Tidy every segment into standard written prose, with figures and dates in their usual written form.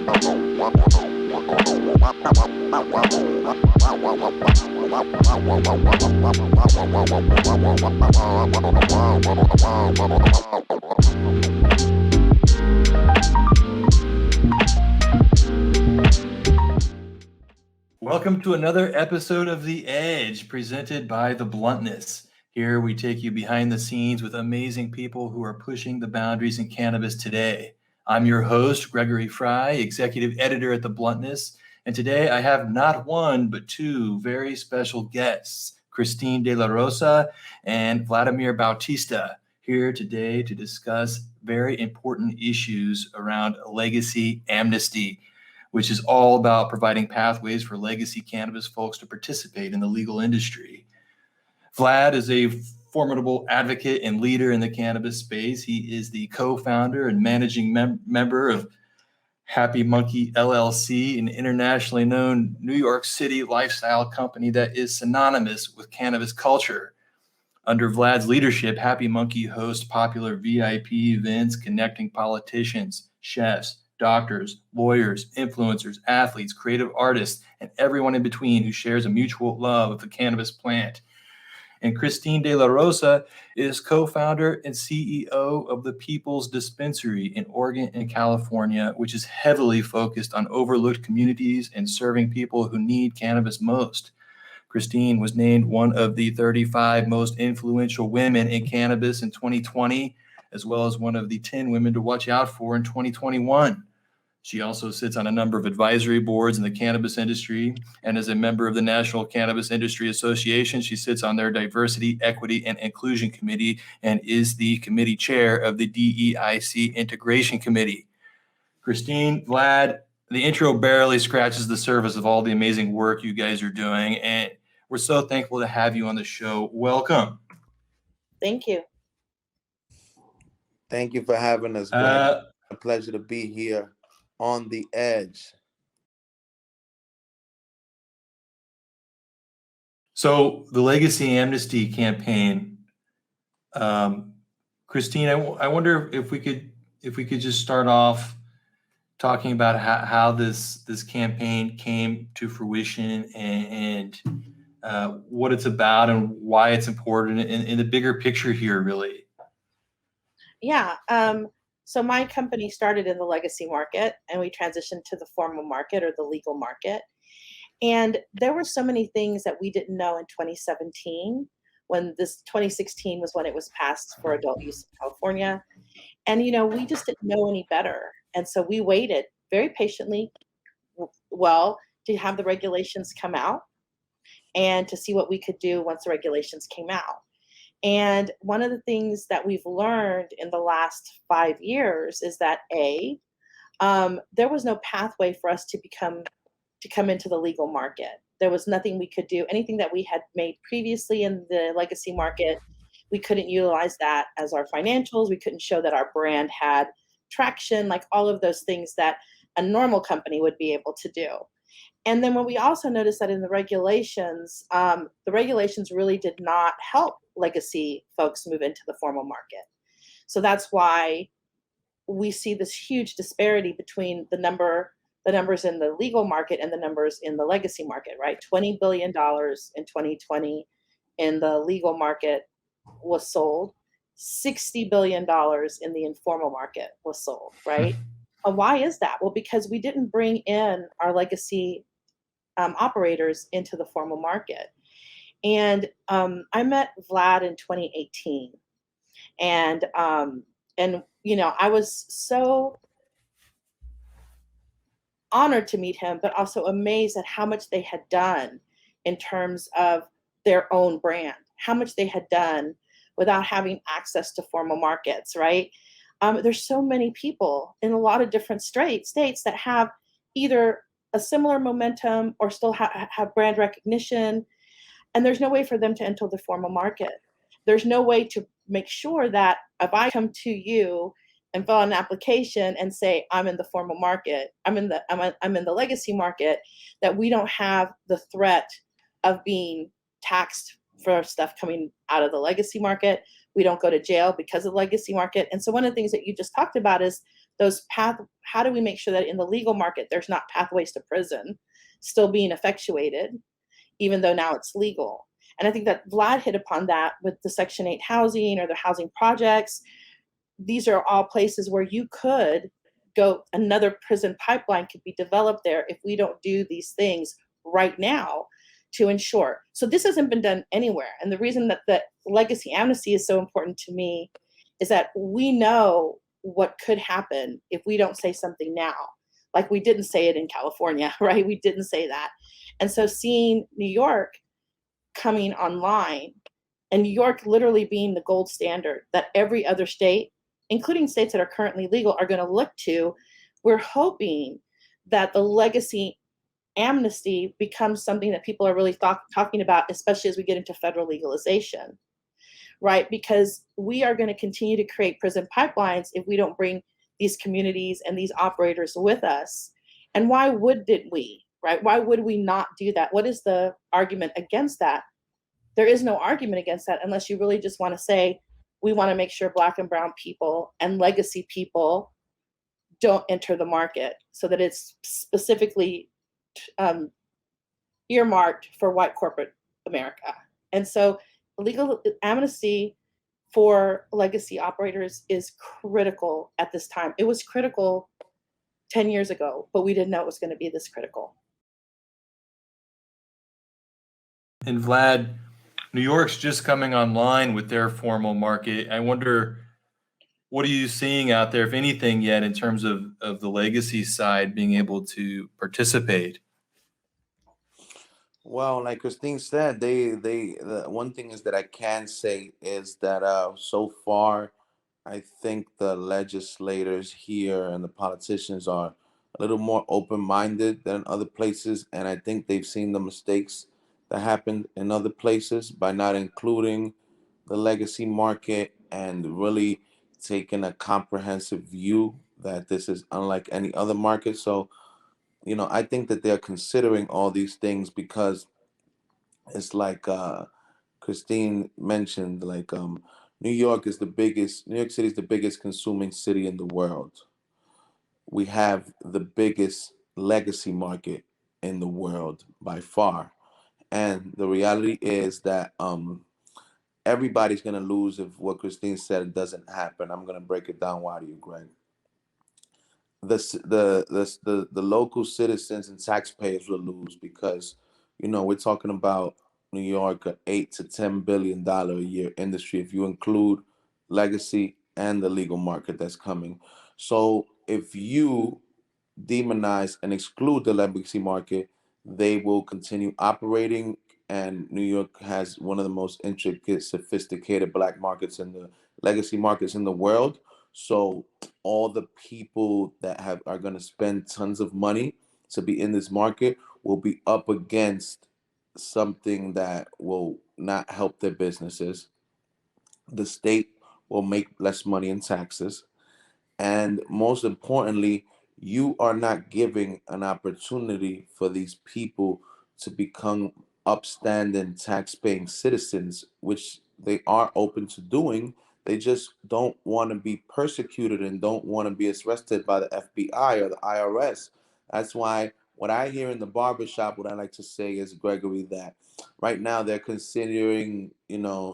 Welcome to another episode of The Edge, presented by the Bluntness. Here we take you behind the scenes with amazing people who are pushing the boundaries in cannabis today. I'm your host, Gregory Frye, executive editor at the Bluntness, and today I have not one but two very special guests, Christine De La Rosa and Vladimir Bautista, here today to discuss very important issues around legacy amnesty, which is all about providing pathways for legacy cannabis folks to participate in the legal industry. Vlad is a formidable advocate and leader in the cannabis space. He is the co-founder and managing member of Happy Munkey LLC, an internationally known New York City lifestyle company that is synonymous with cannabis culture. Under Vlad's leadership, Happy Munkey hosts popular VIP events connecting politicians, chefs, doctors, lawyers, influencers, athletes, creative artists, and everyone in between who shares a mutual love of the cannabis plant. And Christine De La Rosa is co-founder and CEO of the People's Dispensary in Oregon and California, which is heavily focused on overlooked communities and serving people who need cannabis most. Christine was named one of the 35 most influential women in cannabis in 2020, as well as one of the 10 women to watch out for in 2021. She also sits on a number of advisory boards in the cannabis industry, and as a member of the National Cannabis Industry Association, she sits on their Diversity, Equity, and Inclusion Committee and is the committee chair of the DEIC Integration Committee. Christine, Vlad, the intro barely scratches the surface of all the amazing work you guys are doing, and we're so thankful to have you on the show. Welcome. Thank you. Thank you for having us, Greg. A pleasure to be here on The Edge. So the Legacy Amnesty campaign, Christine, I wonder if we could just start off talking about how this campaign came to fruition and what it's about and why it's important in the bigger picture here, really. Yeah. So my company started in the legacy market and we transitioned to the formal market or the legal market. And there were so many things that we didn't know in 2017 when 2016 was when it was passed for adult use in California. And, we just didn't know any better. And so we waited very patiently, to have the regulations come out and to see what we could do once the regulations came out. And one of the things that we've learned in the last 5 years is that there was no pathway for us to come into the legal market. There was nothing we could do. Anything that we had made previously in the legacy market, we couldn't utilize that as our financials. We couldn't show that our brand had traction, like all of those things that a normal company would be able to do. And then when we also noticed that in the regulations really did not help legacy folks move into the formal market. So that's why we see this huge disparity between the numbers in the legal market and the numbers in the legacy market, right? $20 billion in 2020 in the legal market was sold. $60 billion in the informal market was sold, right? Why is that? Well, because we didn't bring in our legacy operators into the formal market. And I met Vlad in 2018, and I was so honored to meet him, but also amazed at how much they had done in terms of their own brand, how much they had done without having access to formal markets, right? There's so many people in a lot of different states that have either a similar momentum or still have brand recognition, and there's no way for them to enter the formal market. There's no way to make sure that if I come to you and fill out an application and say I'm in the formal market, I'm in the legacy market, that we don't have the threat of being taxed for stuff coming out of the legacy market. We don't go to jail because of the legacy market. And so one of the things that you just talked about is how do we make sure that in the legal market there's not pathways to prison still being effectuated, even though now it's legal? And I think that Vlad hit upon that with the Section 8 housing or the housing projects. These are all places where you could go, another prison pipeline could be developed there if we don't do these things right now to ensure. So this hasn't been done anywhere. And the reason that the legacy amnesty is so important to me is that we know what could happen if we don't say something now. Like we didn't say it in California, right? We didn't say that. And so seeing New York coming online, and New York literally being the gold standard that every other state, including states that are currently legal, are going to look to, we're hoping that the legacy amnesty becomes something that people are really talking about, especially as we get into federal legalization, right? Because we are going to continue to create prison pipelines if we don't bring these communities and these operators with us. And why wouldn't we, right? Why would we not do that? What is the argument against that? There is no argument against that unless you really just want to say, we want to make sure Black and brown people and legacy people don't enter the market, so that it's specifically earmarked for white corporate America. And so legal amnesty for legacy operators is critical at this time. It was critical 10 years ago, but we didn't know it was going to be this critical. And Vlad, New York's just coming online with their formal market. I wonder, what are you seeing out there, if anything, yet in terms of the legacy side being able to participate? Well, like Christine said, the one thing is that I can say is that so far, I think the legislators here and the politicians are a little more open-minded than other places, and I think they've seen the mistakes that happened in other places by not including the legacy market and really taking a comprehensive view that this is unlike any other market. So, I think that they're considering all these things because it's like Christine mentioned, like New York City is the biggest consuming city in the world. We have the biggest legacy market in the world by far. And the reality is that everybody's gonna lose if what Christine said doesn't happen. I'm gonna break it down. Why do you, Greg? The local citizens and taxpayers will lose because we're talking about New York, a $8 to $10 billion a year industry if you include legacy and the legal market that's coming. So if you demonize and exclude the legacy market, they will continue operating. And New York has one of the most intricate, sophisticated black markets in the legacy markets in the world. So all the people that are going to spend tons of money to be in this market will be up against something that will not help their businesses. The state will make less money in taxes. And most importantly, you are not giving an opportunity for these people to become upstanding tax-paying citizens, which they are open to doing. They just don't want to be persecuted and don't want to be arrested by the FBI or the IRS. That's why what I hear in the barbershop, what I like to say is, Gregory, that right now they're considering,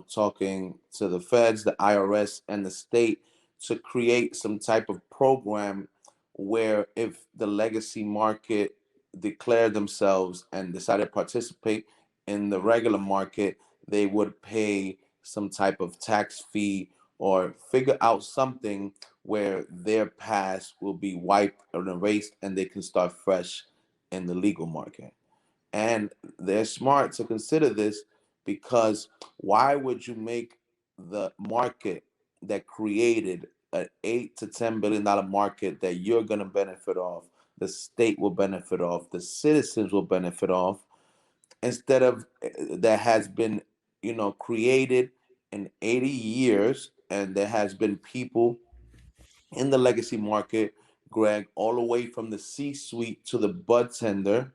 talking to the feds, the IRS, and the state to create some type of program where if the legacy market declared themselves and decided to participate in the regular market, they would pay some type of tax fee or figure out something where their past will be wiped or erased and they can start fresh in the legal market. And they're smart to consider this because why would you make the market that created an $8 to $10 billion market that you're going to benefit off, the state will benefit off, the citizens will benefit off, instead of that has been, created in 80 years, and there has been people in the legacy market, Greg, all the way from the C-suite to the bud tender.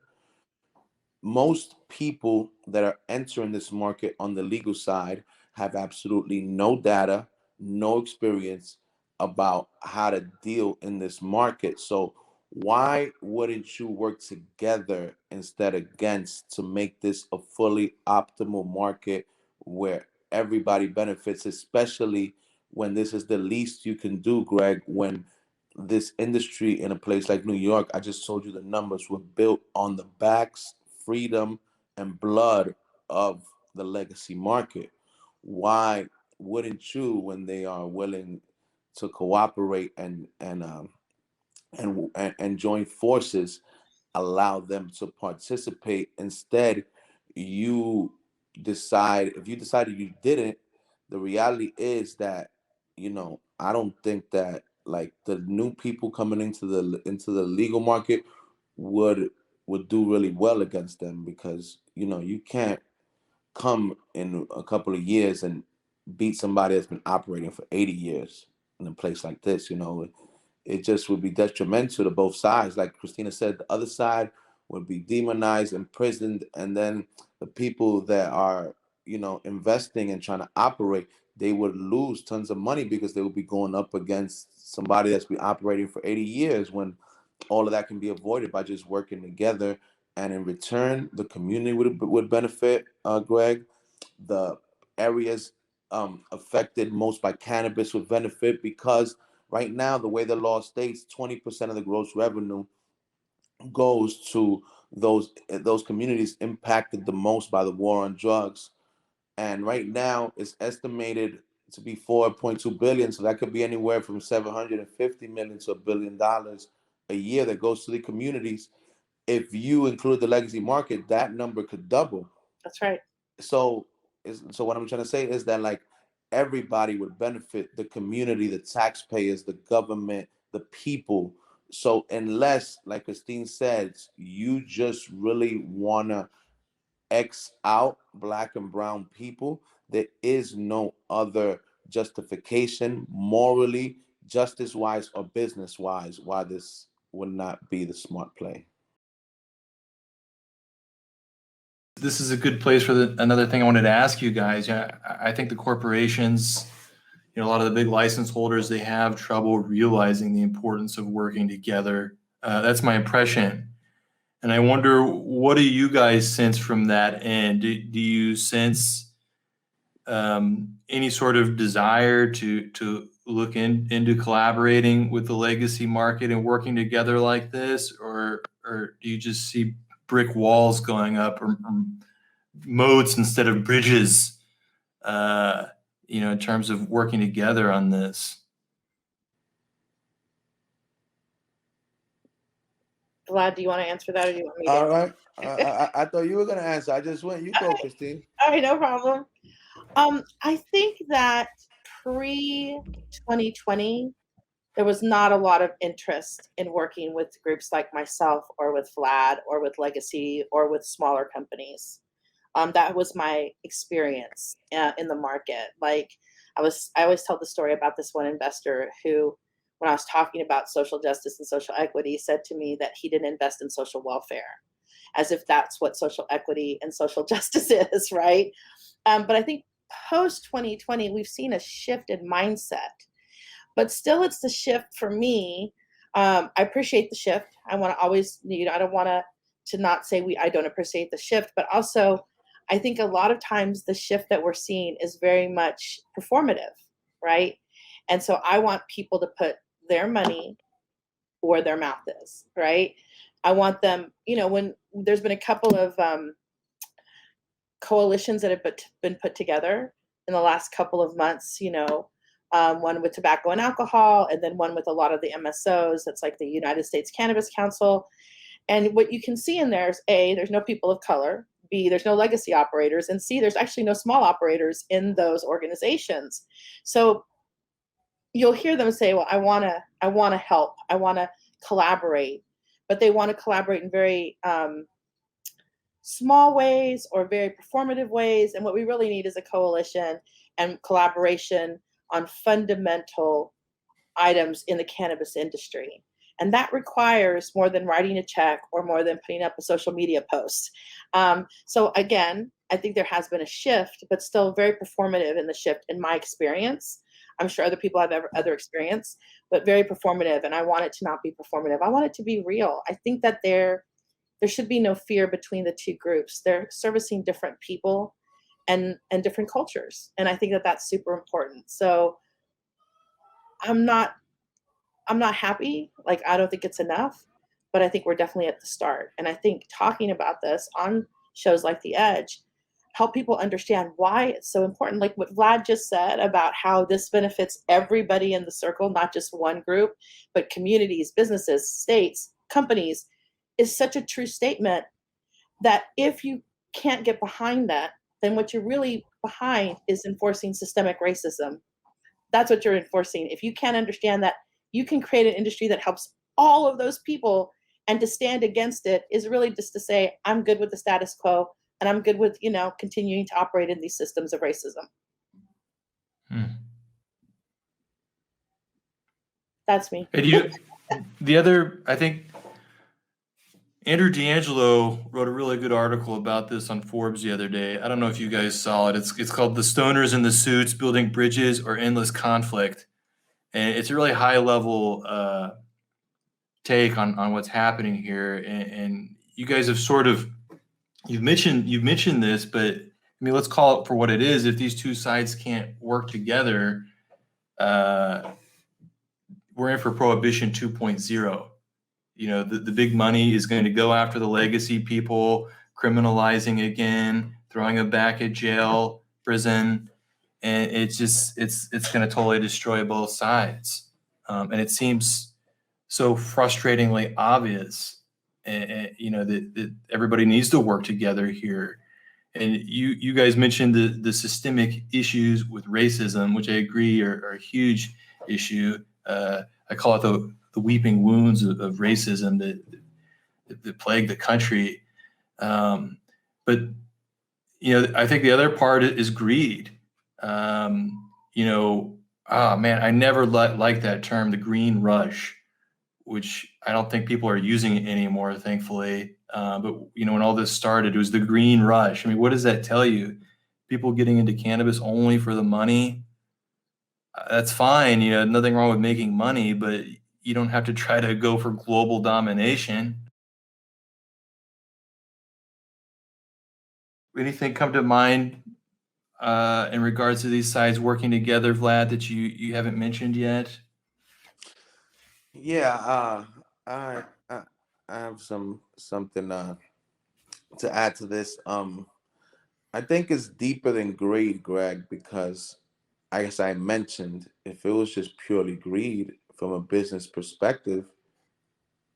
Most people that are entering this market on the legal side have absolutely no data, no experience, about how to deal in this market. So why wouldn't you work together instead against to make this a fully optimal market where everybody benefits, especially when this is the least you can do, Greg, when this industry in a place like New York, I just told you the numbers, were built on the backs, freedom, and blood of the legacy market. Why wouldn't you, when they are willing to cooperate and join forces, allow them to participate? Instead, you decide, if you decided you didn't, the reality is that, I don't think that like the new people coming into the legal market would do really well against them, because you can't come in a couple of years and beat somebody that's been operating for 80 years in a place like this. It just would be detrimental to both sides. Like Christina said, the other side would be demonized, imprisoned, and then the people that are, investing and trying to operate, they would lose tons of money because they would be going up against somebody that's been operating for 80 years, when all of that can be avoided by just working together. And in return, the community would benefit, Greg. The areas affected most by cannabis would benefit, because right now, the way the law states, 20% of the gross revenue goes to those communities impacted the most by the war on drugs. And right now, it's estimated to be 4.2 billion. So that could be anywhere from 750 million to $1 billion a year that goes to the communities. If you include the legacy market, that number could double. That's right. So what I'm trying to say is that, like, everybody would benefit: the community, the taxpayers, the government, the people. So unless, like Christine says, you just really want to X out Black and brown people, there is no other justification, morally, justice wise, or business wise, why this would not be the smart play. This is a good place for another thing I wanted to ask you guys. I think the corporations, a lot of the big license holders, they have trouble realizing the importance of working together. That's my impression. And I wonder, what do you guys sense from that end? Do you sense any sort of desire to look into collaborating with the legacy market and working together like this, or do you just see brick walls going up, or moats instead of bridges, in terms of working together on this? Vlad, do you want to answer that, or do you want me to? All right. I thought you were going to answer. I just went. You go, Christine. All right, no problem. I think that pre-2020, there was not a lot of interest in working with groups like myself, or with Vlad, or with Legacy, or with smaller companies. That was my experience in the market. Like, I always tell the story about this one investor who, when I was talking about social justice and social equity, said to me that he didn't invest in social welfare, as if that's what social equity and social justice is, right? But I think post 2020, we've seen a shift in mindset. But still, it's the shift for me. I appreciate the shift. I want to always, I don't want to not say I don't appreciate the shift, but also I think a lot of times the shift that we're seeing is very much performative, right? And so I want people to put their money where their mouth is, right? I want them, when there's been a couple of coalitions that have been put together in the last couple of months, one with tobacco and alcohol, and then one with a lot of the MSOs. That's like the United States Cannabis Council. And what you can see in there is, A, there's no people of color. B, there's no legacy operators. And C, there's actually no small operators in those organizations. So you'll hear them say, well, I want to help. I want to collaborate. But they want to collaborate in very small ways or very performative ways. And what we really need is a coalition and collaboration on fundamental items in the cannabis industry. And that requires more than writing a check or more than putting up a social media post. So again, I think there has been a shift, but still very performative in the shift, in my experience. I'm sure other people have other experience, but very performative. And I want it to not be performative. I want it to be real. I think that there should be no fear between the two groups. They're servicing different people and different cultures. And I think that that's super important. So I'm not happy. Like, I don't think it's enough, but I think we're definitely at the start. And I think talking about this on shows like The Edge help people understand why it's so important. Like what Vlad just said about how this benefits everybody in the circle, not just one group, but communities, businesses, states, companies, is such a true statement that if you can't get behind that, then what you're really behind is enforcing systemic racism. That's what you're enforcing. If you can't understand that you can create an industry that helps all of those people, and to stand against it is really just to say, I'm good with the status quo and I'm good with, continuing to operate in these systems of racism. That's me. And I think Andrew D'Angelo wrote a really good article about this on Forbes the other day. I don't know if you guys saw it. It's called "The Stoners in the Suits: Building Bridges or Endless Conflict," and it's a really high level take on what's happening here. And you guys have you've mentioned this, but I mean, let's call it for what it is. If these two sides can't work together, we're in for Prohibition 2.0. The big money is going to go after the legacy people, criminalizing again, throwing them back at jail, prison, and it's going to totally destroy both sides. And it seems so frustratingly obvious, that everybody needs to work together here. And you guys mentioned the systemic issues with racism, which I agree are a huge issue. I call it the weeping wounds of racism that plague the country. But I think the other part is greed. I never liked that term, the green rush, which I don't think people are using it anymore, thankfully. But when all this started, it was the green rush. I mean, what does that tell you? People getting into cannabis only for the money? That's fine. Nothing wrong with making money, but you don't have to try to go for global domination. Anything come to mind in regards to these sides working together, Vlad, that you haven't mentioned yet? Yeah, I have something to add to this. I think it's deeper than greed, Greg, because as I mentioned, if it was just purely greed from a business perspective,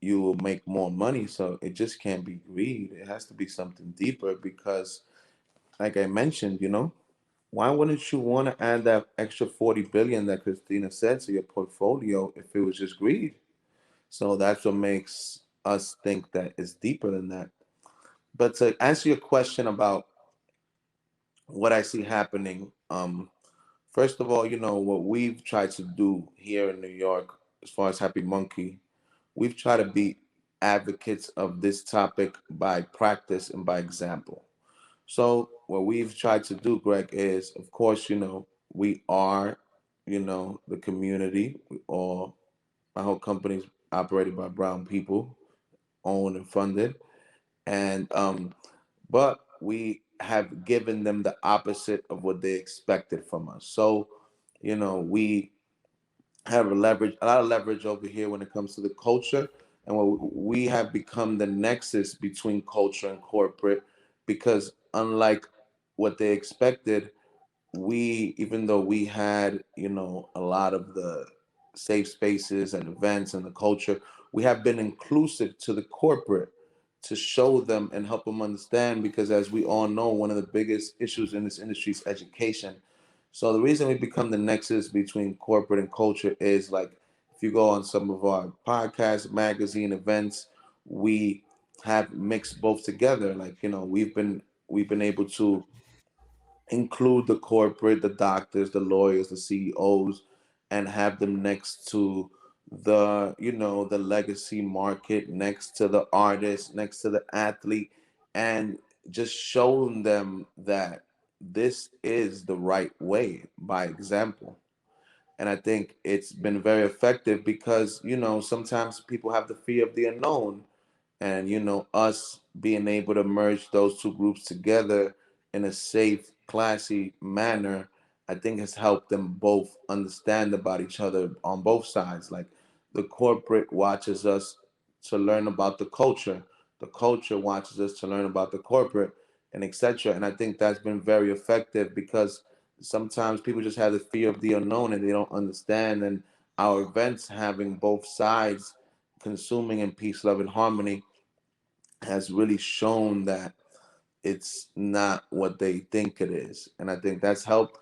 you will make more money. So it just can't be greed. It has to be something deeper because, like I mentioned, why wouldn't you want to add that extra 40 billion that Christina said to your portfolio if it was just greed? So that's what makes us think that it's deeper than that. But to answer your question about what I see happening, first of all, what we've tried to do here in New York, as far as Happy Munkey, we've tried to be advocates of this topic by practice and by example. So what we've tried to do, Greg, is, of course, we are, the community. My whole company's operated by brown people, owned and funded, and but we have given them the opposite of what they expected from us. So, we have a lot of leverage over here when it comes to the culture, and we have become the nexus between culture and corporate, because unlike what they expected, even though we had a lot of the safe spaces and events and the culture, we have been inclusive to the corporate to show them and help them understand, because as we all know, one of the biggest issues in this industry is education. So the reason we become the nexus between corporate and culture is, like, if you go on some of our podcasts, magazine events, we have mixed both together. Like, we've been able to include the corporate, the doctors, the lawyers, the CEOs, and have them next to the legacy market, next to the artist, next to the athlete, and just showing them that this is the right way by example. And I think it's been very effective because, you know, sometimes people have the fear of the unknown. And, you know, us being able to merge those two groups together in a safe, classy manner, I think has helped them both understand about each other on both sides. Like the corporate watches us to learn about the culture watches us to learn about the corporate, and etc. And I think that's been very effective because sometimes people just have the fear of the unknown and they don't understand. And our events having both sides consuming in peace, love, and harmony has really shown that it's not what they think it is. And I think that's helped.